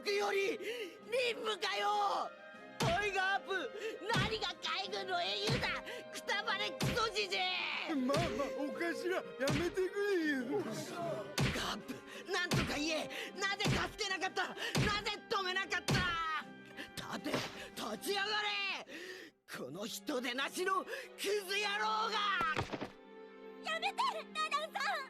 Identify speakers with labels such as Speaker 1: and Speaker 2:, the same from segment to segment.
Speaker 1: くより任務かよ。おいガープ、何が海軍の英雄だ。くたばれクソじじい。
Speaker 2: まあお頭やめてくれよ。
Speaker 1: ガープ、なんとか言え。なぜ助けなかった。なぜ止めなかった。立ち上がれ。この人でなしのクズ野郎が。
Speaker 3: やめてナナンさん。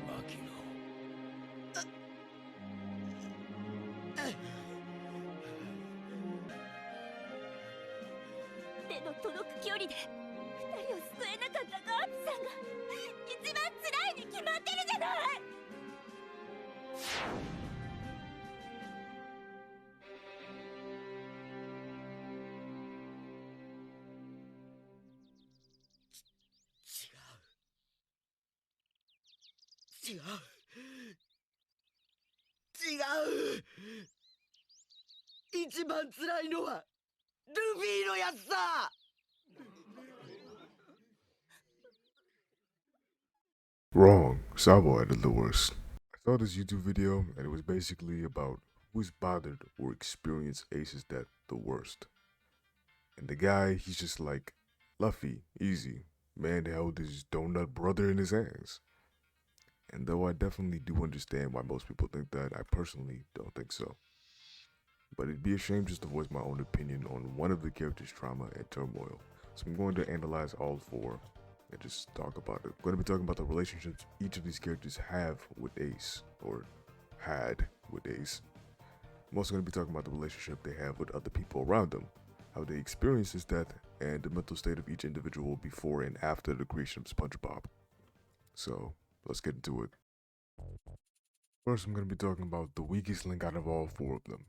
Speaker 1: 牧野。
Speaker 3: 手の届く距離で2人を救えなかったガープさんが一番辛いに決まってるじゃない。
Speaker 1: 違う。一番辛いのはルフィのやつさ。
Speaker 4: Wrong. Sabo added the worst. I saw this YouTube video and it was basically about who's bothered or experienced Ace's death the worst. And the guy, he's just like, Luffy, easy. Man held his donut brother in his hands. And though I definitely do understand why most people think that, I personally don't think so. But it'd be a shame just to voice my own opinion on one of the characters' trauma and turmoil. So I'm going to analyze all four and just talk about it. I'm going to be talking about the relationships each of these characters have with Ace, or had with Ace. I'm also going to be talking about the relationship they have with other people around them, how they experience his death, and the mental state of each individual before and after the creation of SpongeBob. So, let's get into it. First, I'm going to be talking about the weakest link out of all four of them.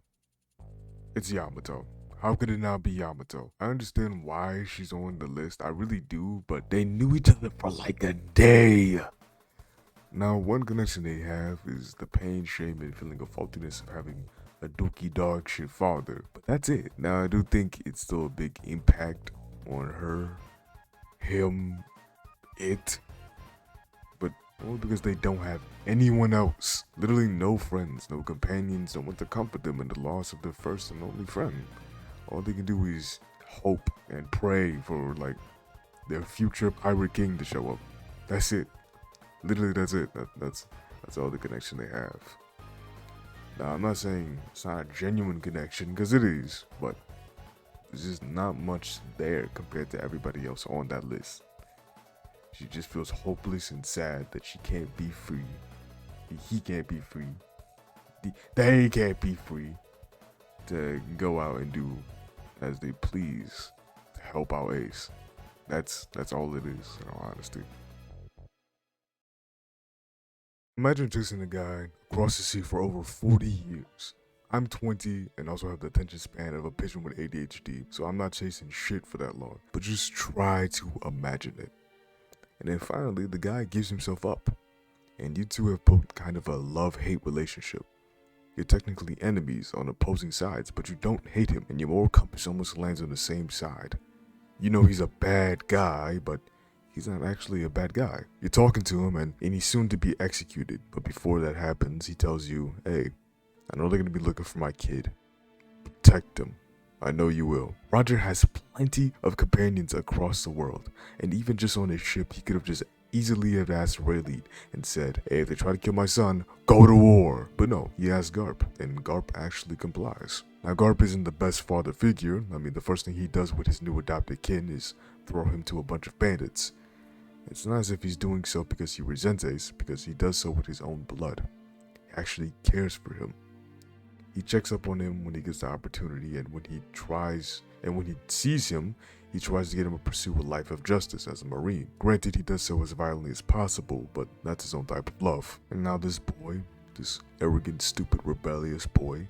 Speaker 4: It's Yamato. How could it not be Yamato? I understand why she's on the list, I really do, but they knew each other for like a day. Now, one connection they have is the pain, shame, and feeling of faultiness of having a dookie dog shit father, but that's it. Now, I do think it's still a big impact on her, him, it, but only because they don't have anyone else. Literally no friends, no companions, no one to comfort them in the loss of their first and only friend. All they can do is hope and pray for like their future pirate king to show up. That's it. Literally that's it. That's all the connection they have. Now I'm not saying it's not a genuine connection, because it is, but there's just not much there compared to everybody else on that list. She just feels hopeless and sad that she can't be free. He can't be free. They can't be free to go out and do as they please to help out Ace. That's all it is, in all honesty. Imagine chasing a guy across the sea for over 40 years. I'm 20 and also have the attention span of a patient with ADHD, so I'm not chasing shit for that long. But just try to imagine it. And then finally, the guy gives himself up. And you two have both kind of a love-hate relationship. You're technically enemies on opposing sides, but you don't hate him, and your moral compass almost lands on the same side. You know he's a bad guy, but he's not actually a bad guy. You're talking to him, and he's soon to be executed, but before that happens, he tells you, hey, I know they're gonna be looking for my kid. Protect him. I know you will. Roger has plenty of companions across the world, and even just on his ship, he could have just easily have asked Rayleigh and said, hey, if they try to kill my son, go to war. But no, he asked Garp, and Garp actually complies. Now, Garp isn't the best father figure. I mean, the first thing he does with his new adopted kin is throw him to a bunch of bandits. It's not as if he's doing so because he resents Ace, because he does so with his own blood. He actually cares for him. He checks up on him when he gets the opportunity, and when he sees him, he tries to get him to pursue a life of justice as a Marine. Granted, he does so as violently as possible, but that's his own type of love. And now this boy, this arrogant, stupid, rebellious boy,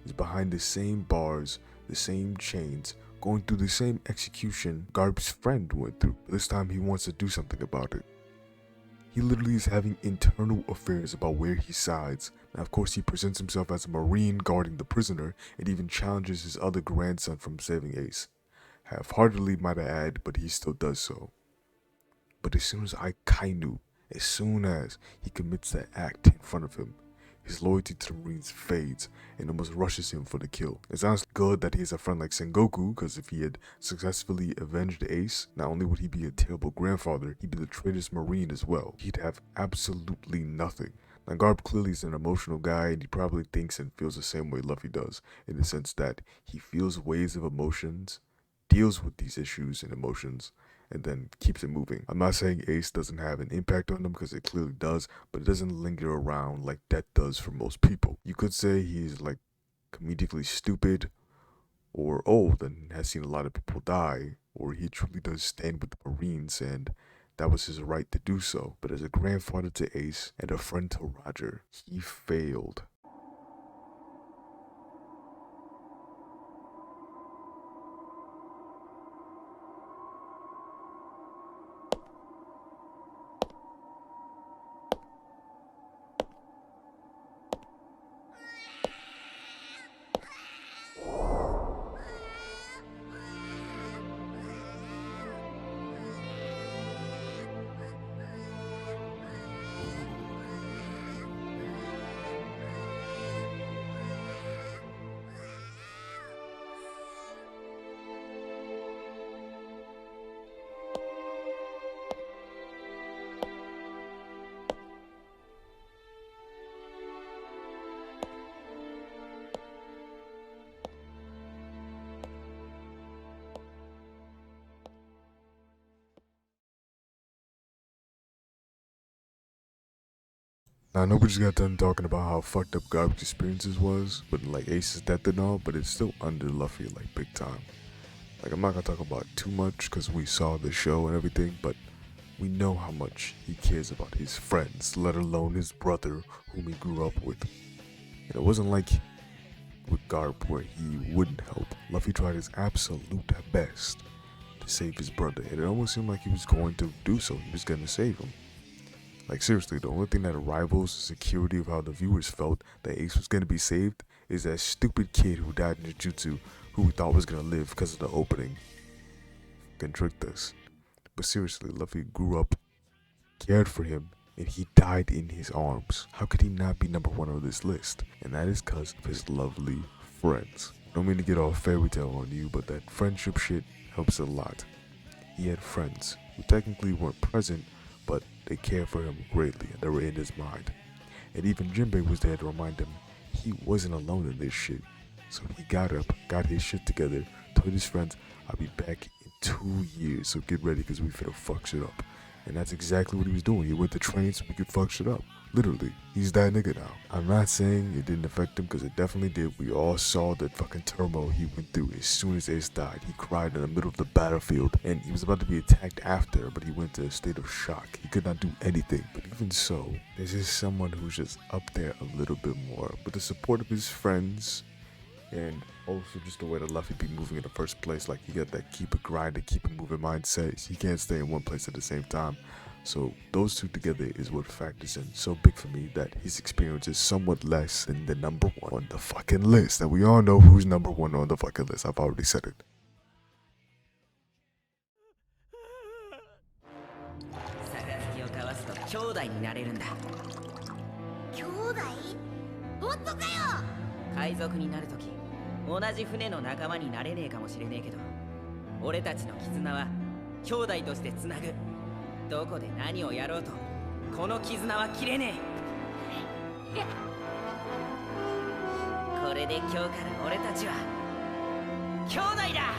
Speaker 4: is behind the same bars, the same chains, going through the same execution Garp's friend went through. This time he wants to do something about it. He literally is having internal affairs about where he sides. Now, of course, he presents himself as a Marine guarding the prisoner, and even challenges his other grandson from saving Ace. Half-heartedly, might I add, but he still does so. But as soon as Akainu As soon as he commits that act in front of him, his loyalty to the Marines fades and almost rushes him for the kill. It's honestly good that he has a friend like Sengoku, because if he had successfully avenged Ace, not only would he be a terrible grandfather, he'd be the traitorous Marine as well. He'd have absolutely nothing. Now, Garp clearly is an emotional guy, and he probably thinks and feels the same way Luffy does, in the sense that he feels waves of emotions, deals with these issues and emotions, and then keeps it moving. I'm not saying Ace doesn't have an impact on him, because it clearly does, but it doesn't linger around like death does for most people. You could say he's like comedically stupid or old and has seen a lot of people die, or he truly does stand with the Marines and that was his right to do so. But as a grandfather to Ace and a friend to Roger, he failed. Now, I know we just got done talking about how fucked up Garp's experiences was, but like Ace's death and all, but it's still under Luffy, like, big time. Like, I'm not gonna talk about it too much, because we saw the show and everything, but we know how much he cares about his friends, let alone his brother, whom he grew up with. And it wasn't like with Garp where he wouldn't help. Luffy tried his absolute best to save his brother, and it almost seemed like he was going to do so. He was gonna save him. Like, seriously, the only thing that rivals the security of how the viewers felt that Ace was going to be saved is that stupid kid who died in Jujutsu who we thought was going to live because of the opening. Fucking tricked us. But seriously, Luffy grew up, cared for him, and he died in his arms. How could he not be number one on this list? And that is because of his lovely friends. I don't mean to get all fairy tale on you, but that friendship shit helps a lot. He had friends who technically weren't present, but they cared for him greatly and they were in his mind. And even Jinbei was there to remind him he wasn't alone in this shit. So he got up, got his shit together, told his friends, I'll be back in 2 years, so get ready because we finna fuck shit up. And that's exactly what he was doing. He went to train so we could fuck shit up. Literally, he's that nigga now. I'm not saying it didn't affect him, because it definitely did. We all saw the fucking turmoil he went through as soon as Ace died. He cried in the middle of the battlefield, and he was about to be attacked after, but he went to a state of shock. He could not do anything. But even so, there's just someone who's just up there a little bit more. With the support of his friends, and also just the way that Luffy be moving in the first place. Like, he got that keep it grinding, keep it moving mindset. He can't stay in one place at the same time. So those two together is what factors in so big for me that his experience is somewhat less than the number one on the fucking list. And we all know who's number one on the fucking list. I've already said it.
Speaker 1: 杯を交わすと兄弟になれるんだ。
Speaker 3: 兄弟？本当かよ。
Speaker 1: 海賊になるとき、同じ船の仲間になれねえかもしれねえけど、俺たちの絆は兄弟としてつなぐ。どこで何をやろうと、この絆は切れねえ。これで今日から俺たちは兄弟だ。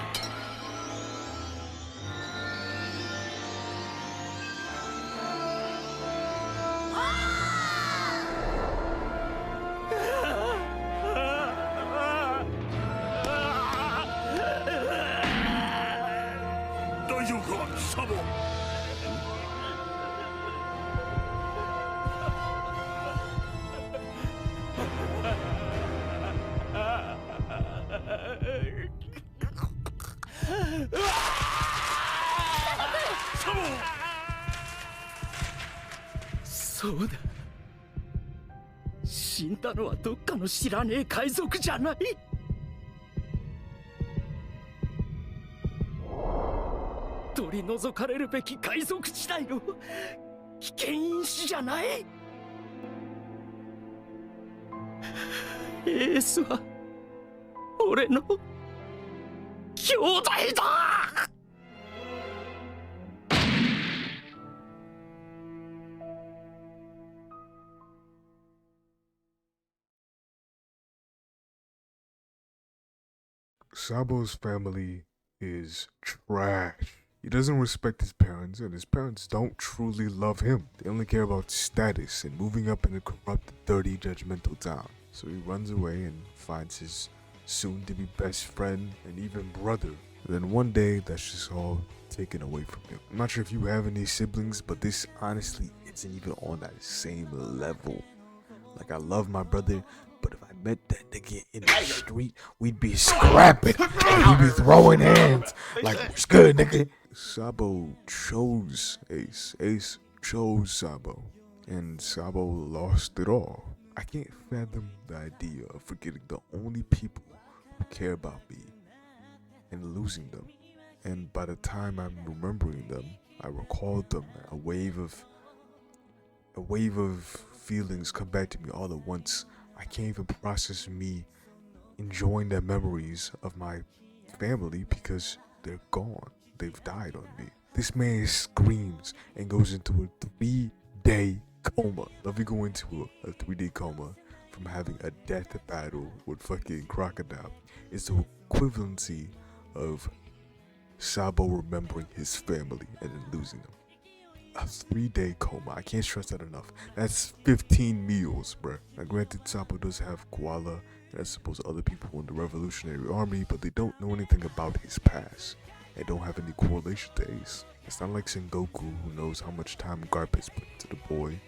Speaker 2: 大丈夫か、サボ。
Speaker 1: そうだ、死んだのはどっかの知らねえ海賊じゃない。取り除かれるべき海賊時代の危険因子じゃない。エースは俺の兄弟だ。
Speaker 4: Sabo's family is trash. He doesn't respect his parents, and his parents don't truly love him. They only care about status and moving up in a corrupt, dirty, judgmental town. So he runs away and finds his soon-to-be best friend and even brother. Then one day, that's just all taken away from him. I'm not sure if you have any siblings, but this honestly isn't even on that same level. Like, I love my brother, but if I met that nigga in the street, we'd be scrapping. We'd be throwing hands. Like, what's good, nigga? Sabo chose Ace. Ace chose Sabo. And Sabo lost it all. I can't fathom the idea of forgetting the only people who care about me and losing them. And by the time I'm remembering them, I recall them. A wave of feelings come back to me all at once. I can't even process me enjoying the memories of my family because they're gone. They've died on me. This man screams and goes into a 3-day coma. Let me go into a 3-day coma from having a death battle with fucking Crocodile. It's the equivalency of Sabo remembering his family and then losing them. A 3-day coma. I can't stress that enough. That's 15 meals, bruh. Now, granted, Sabo does have koala, and I suppose other people in the Revolutionary Army, but they don't know anything about his past, and don't have any correlation to Ace. It's not like Sengoku, who knows how much time Garp has put into the boy,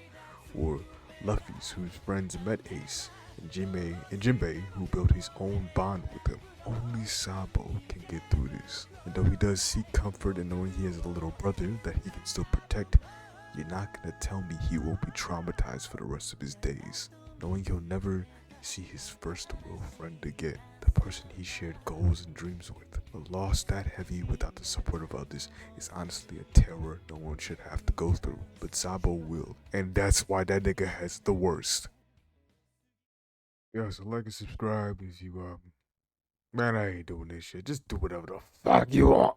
Speaker 4: or Luffy's, whose friends met Ace, and Jinbei, who built his own bond with him. Only Sabo can get through this. And though he does seek comfort in knowing he has a little brother that he can still protect, you're not gonna tell me he won't be traumatized for the rest of his days, knowing he'll never see his first real friend again, the person he shared goals and dreams with. A loss that heavy without the support of others is honestly a terror no one should have to go through, but Sabo will, and that's why that nigga has the worst. Yeah, so like and subscribe if you man, I ain't doing this shit. Just do whatever the fuck you want.